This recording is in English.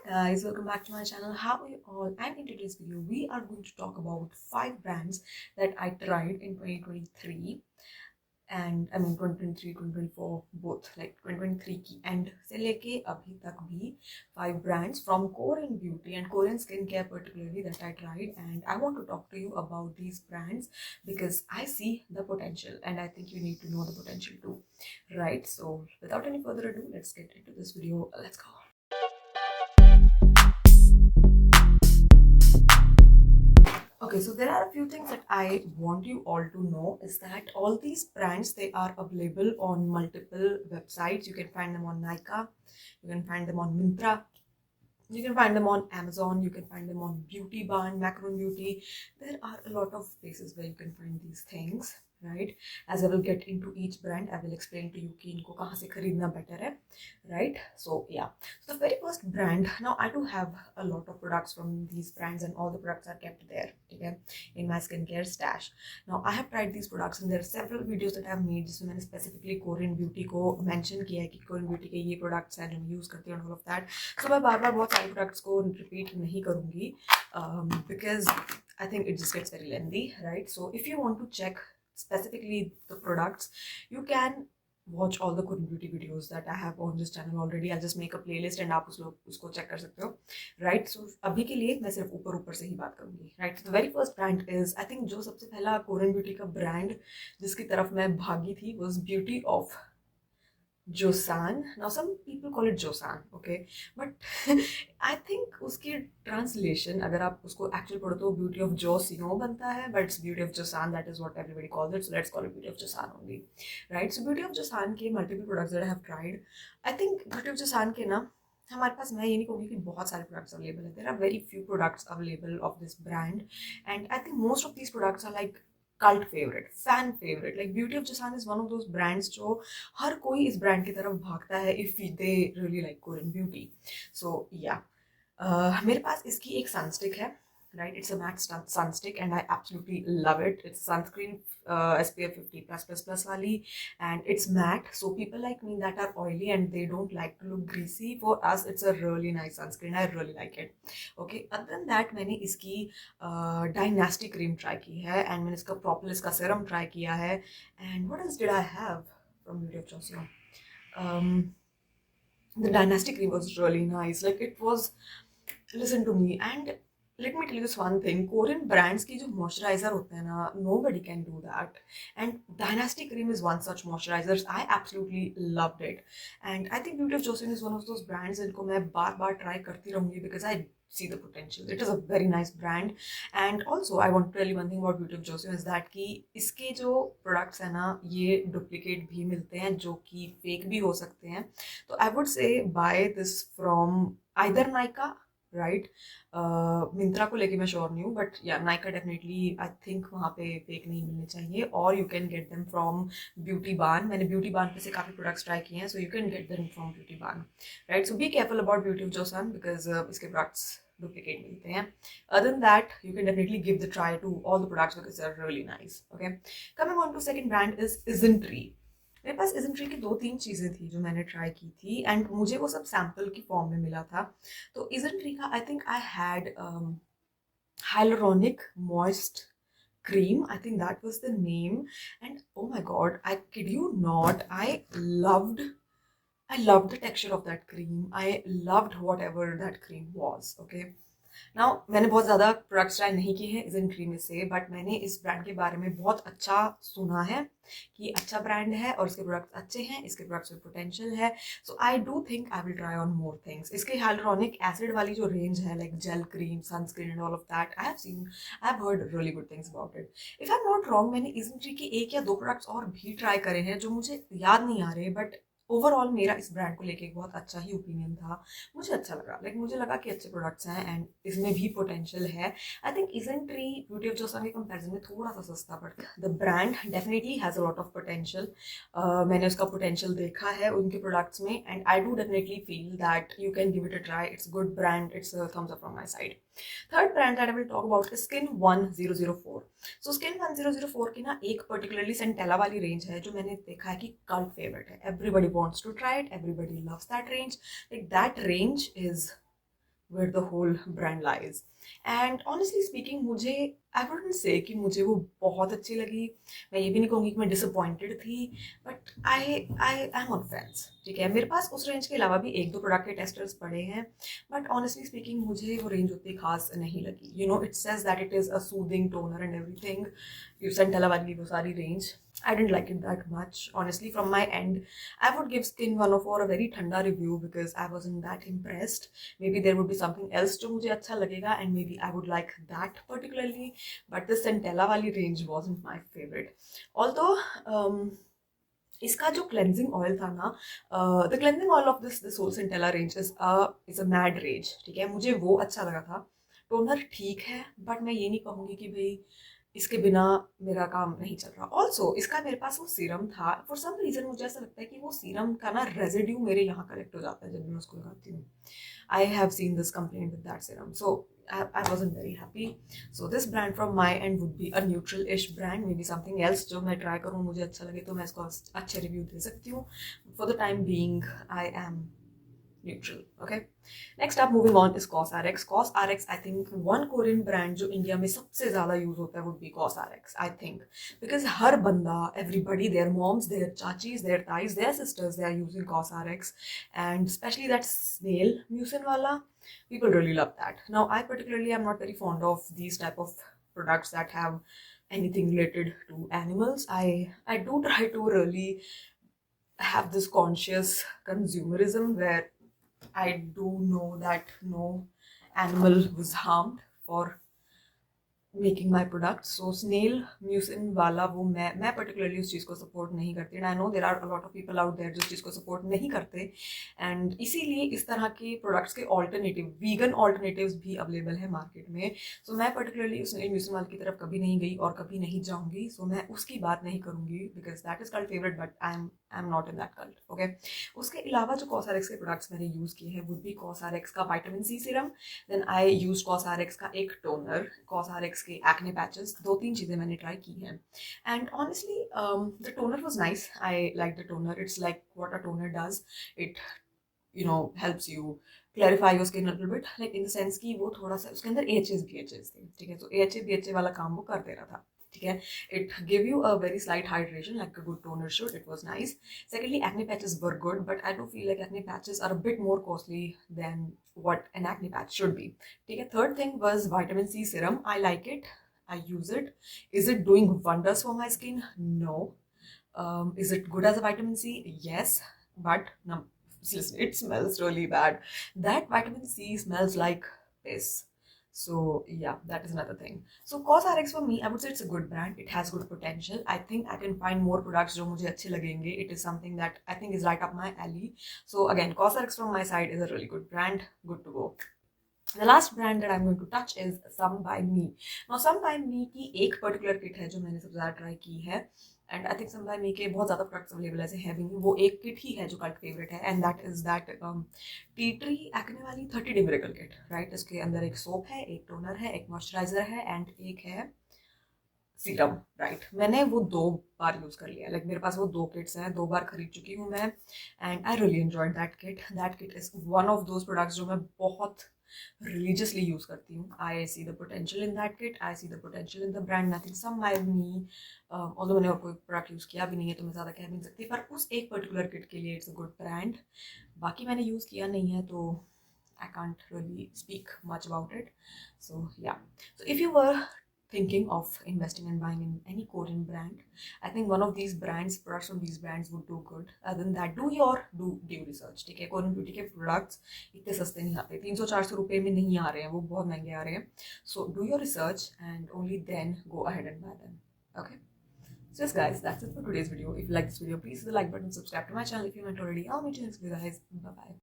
guys, welcome back to my channel. How are you all? And in today's video we are going to talk about 5 brands that I tried in 2023 and 2023 2024 both, like 2023 की end से लेके अभी तक भी 5 brands from Korean beauty and Korean skincare particularly that I tried, and I want to talk to you about these brands because I see the potential and I think you need to know the potential too, right? So without any further ado, let's get into this video. Let's go. Okay, so there are a few things that I want you all to know is that all these brands, they are available on multiple websites. You can find them on Nykaa, you can find them on Myntra, you can find them on Amazon, you can find them on Beauty Barn, Macaron Beauty. There are a lot of places where you can find these things, right? As I will get into each brand, I will explain to you कि इनको कहाँ से खरीदना better है, right? So yeah, so the very first brand, now I do have a lot of products from these brands and all the products are kept there, okay, in my skincare stash. Now I have tried these products and there are several videos that I have made जिसमें मैंने specifically Korean beauty को mention किया है कि Korean beauty के ये products हैं जो मैं use करती हूँ and all of that. So मैं बार बार बहुत सारे products को repeat नहीं करूँगी because I think it just gets very lengthy, right? So if you want to check specifically the products, you can watch all the Korean beauty videos that I have on this channel already. I'll just make a playlist and आप उसको check कर सकते हो, right? So अभी के लिए मैं सिर्फ ऊपर से ही बात करूँगी, right? So the very first brand is, I think जो सबसे पहला Korean beauty का brand जिसकी तरफ मैं भागी थी was Beauty of Joseon. Now some people call it Joseon, okay, but I think उसकी translation अगर आप उसको actually पढ़ो तो Beauty of Joseon बनता है, but it's Beauty of Joseon, that is what everybody calls it, so let's call it Beauty of Joseon only, right? So Beauty of Joseon के multiple products that I have tried. I think Beauty of Joseon के ना हमारे पास, मैं ये नहीं कहूँगी कि बहुत सारे products available है. There are very few products available of this brand, and I think most of these products are like cult favorite, fan favorite. Like Beauty of Joseon is one of those brands जो हर कोई इस brand की तरफ भागता है if they really like Korean beauty. So yeah, मेरे पास इसकी एक sunstick है, right? It's a matte sunstick and I absolutely love it. It's sunscreen SPF 50+++ wali, and it's matte. So people like me that are oily and they don't like to look greasy, for us it's a really nice sunscreen. I really like it. Okay, other than that मैंने इसकी Dynasty cream try की है and मैंने इसका Propolis का serum try किया है. And what else did I have from Beauty of Joseon? The Dynasty cream was really nice. Like it was, listen to me, and let me tell you this one thing, Korean brands की जो moisturizer होते हैं ना, nobody can do that, and Dynasty cream is one such moisturizer. I absolutely loved it, and I think Beauty of Joseon is one of those brands जिनको मैं बार बार try करती रहूँगी because I see the potential. It is a very nice brand. And also I want to tell you one thing about Beauty of Joseon is that कि इसके जो products हैं ना, ये duplicate भी मिलते हैं जो कि fake भी हो सकते हैं. तो I would say buy this from either Nykaa, right, Myntra को लेके मैं श्योर नहीं हूँ, बट या नाइका डेफिनेटली आई थिंक वहाँ पे फेक नहीं मिलने चाहिए, और you can get them from beauty बान. मैंने ब्यूटी बान पे से काफ़ी प्रोडक्ट्स ट्राई किए हैं, so you can get them from beauty बान, right? So be careful about beauty of Joseon because इसके प्रोडक्ट्स डुप्लीकेट मिलते हैं. Other than that you can definitely give the try to all the products because they are really nice. Okay, coming on to second brand is IsnTree. मेरे पास IsnTree की 2-3 चीज़ें थी जो मैंने try की थी एंड मुझे वो सब सैम्पल की फॉर्म में मिला था. तो IsnTree का I think I had hyaluronic moist cream, I think that was the name, and oh my god, I kid you not, I loved the texture of that cream. I loved whatever that cream was. Okay, now मैंने बहुत ज़्यादा products try नहीं किए हैं IsnTree में से, but मैंने इस ब्रांड के बारे में बहुत अच्छा सुना है कि अच्छा ब्रांड है और इसके प्रोडक्ट्स अच्छे हैं, इसके प्रोडक्ट्स में पोटेंशियल है. So I do think I will try on more things. इसके हाइलुरोनिक एसिड वाली जो रेंज है, like gel cream, sunscreen and all of that, I have heard really good things about it. If I am not wrong, मैंने IsnTree के 1 या 2 products और भी try करे हैं जो मुझे याद नहीं आ रहे, बट ओवरऑल मेरा इस ब्रांड को लेके एक बहुत अच्छा ही ओपिनियन था. मुझे अच्छा लगा, लाइक मुझे लगा कि अच्छे प्रोडक्ट्स हैं एंड इसमें भी पोटेंशियल है. I think IsnTree beauty of Joseon के कंपैरिजन में थोड़ा सा सस्ता, but the brand definitely has a lot of potential. मैंने उसका पोटेंशियल देखा है उनके प्रोडक्ट्स में and I do definitely feel that you can give it a try. It's good brand, it's thumbs up from my side. Third brand that I will talk about is Skin1004. So Skin1004 की ना एक particularly Centella वाली range है जो मैंने देखा है कि कल्ट फेवरेट है. Everybody wants to try it, everybody loves that range. Like that range is where the whole brand lies. And honestly speaking, मुझे I wouldn't say कि मुझे वो बहुत अच्छी लगी, मैं ये भी नहीं कहूँगी कि मैं disappointed थी, but I am on fence. ठीक है, मेरे पास उस रेंज के अलावा भी एक दो प्रोडक्ट के टेस्टर्स पड़े हैं, but honestly speaking मुझे वो रेंज उतनी खास नहीं लगी. You know, it says that it is a soothing toner and everything. You Centella वाली वो सारी range, I didn't like it that much. Honestly, from my end, I would give Skin1004 a very thanda review because I wasn't that impressed. Maybe there would be something else जो मुझे अच्छा लगेगा and maybe I would like that particularly. But the Centella वाली range wasn't my favorite. Although इसका जो cleansing oil था ना, the cleansing oil of this whole Centella range is a mad range. ठीक है, मुझे वो अच्छा लगा था. टोनर ठीक है, बट मैं ये नहीं कहूँगी कि भाई इसके बिना मेरा काम नहीं चल रहा. ऑल्सो इसका मेरे पास वो सीरम था. फॉर सम रीजन मुझे ऐसा लगता है कि वो सीरम का ना रेजिड्यू मेरे यहाँ कलेक्ट हो जाता है जब मैं उसको लगाती हूँ. I have seen this complaint with that serum, so I wasn't very happy. So this brand from my end would be a neutral-ish brand, maybe something else जो मैं try करूँ मुझे अच्छा लगे तो मैं इसको अच्छे review दे सकती हूँ. For the time being, I am neutral. Okay, next up moving on is CosRX. CosRX, I think one Korean brand जो इंडिया में सबसे ज़्यादा यूज होता है would be CosRX, I think, because हर बंदा, everybody, their moms, their chachis, their tais, their sisters, they are using CosRX, and especially that snail mucin wala, people really love that. Now I particularly am not very fond of these type of products that have anything related to animals. I do try to really have this conscious consumerism where I do know that no animal was harmed for making my product. So snail mucin वाला वो मैं particularly उस चीज़ को support नहीं करती. And I know there are a lot of people out there जो इस चीज़ को सपोर्ट नहीं करते. एंड इसीलिए इस तरह के प्रोडक्ट्स के ऑल्टरनेटिव, वीगन ऑल्टरनेटिव्स भी अवेलेबल है मार्केट में. सो मैं पर्टिकुलरली उस स्नेल म्यूसिन वाले की तरफ कभी नहीं गई और कभी नहीं जाऊँगी. सो मैं उसकी बात नहीं करूँगी because that is cult favourite, but I am not in that cult. Okay, उसके अलावा जो CosRX के प्रोडक्ट्स मैंने यूज़ किए हैं वुड बी CosRX का vitamin C serum. Then I use CosRX का एक टोनर, CosRX के एक्ने पैचेस. दो तीन चीज़ें मैंने ट्राई की हैं. And honestly the toner was nice. I like the toner. It's like what a toner does. It helps you clarify your skin a little bit, like in the sense कि वो थोड़ा सा उसके अंदर AHAs BHAs थे. ठीक है, तो AHA BHA वाला काम वो कर दे रहा था. ठीक है, it gave you a very slight hydration like a good toner should. It was nice. Secondly, acne patches were good, but I do feel like acne patches are a bit more costly than what an acne patch should be. ठीक है, third thing was vitamin C serum. I like it. I use it. Is it doing wonders for my skin? No. Is it good as a vitamin C? Yes, but no. Listen, it smells really bad. That vitamin C smells like piss. So yeah, that is another thing. So CosRX for me, I would say it's a good brand. It has good potential. I think I can find more products जो मुझे अच्छे लगेंगे. It is something that I think is right up my alley. So again, CosRX from my side is a really good brand. Good to go. The last brand that I'm going to touch is Some by Me. Now Some by Me की एक particular kit है जो मैंने सबसे ज़्यादा try की है. And I think Some by Me के बहुत ज़्यादा प्रोडक्ट्स अवेलेबल ऐसे है भी नहीं. वो एक किट ही है जो कल्ट फेवरेट है, and that is that tea tree acne वाली 30 डे मिरेकल किट. राइट, इसके अंदर एक सोप है, एक टोनर है, एक मॉइस्चराइजर है एंड एक है सीरम. राइट, मैंने वो 2 बार यूज़ कर लिया. लाइक मेरे पास वो 2 किट्स हैं, 2 बार खरीद चुकी हूँ मैं. And I really enjoyed that kit. That kit is one of those products जो मैं बहुत religiously यूज करती हूँ. I see the potential in that kit. I see the potential in the brand. Nothing Some by Me, although मैंने और कोई product use किया भी नहीं है तो मैं ज़्यादा कह भी नहीं सकती, पर उस एक पर्टिकुलर किट के लिए इट्स अ गुड ब्रांड. बाकी मैंने यूज़ किया नहीं है तो I can't really speak much about it. So yeah. So if you were thinking of investing and buying in any Korean brand, I think one of these brands, products from these brands would do good. Other than that, do due research. ठीक है, Korean beauty के products इतने सस्ते नहीं आते. 300-400 रुपये में नहीं आ रहे हैं, वो बहुत महंगे आ रहे हैं. So do your research and only then go ahead and buy them. Okay. So yes guys, that's it for today's video. If you like this video, please hit the like button, subscribe to my channel if you haven't already. I'll meet you next video guys. Bye bye.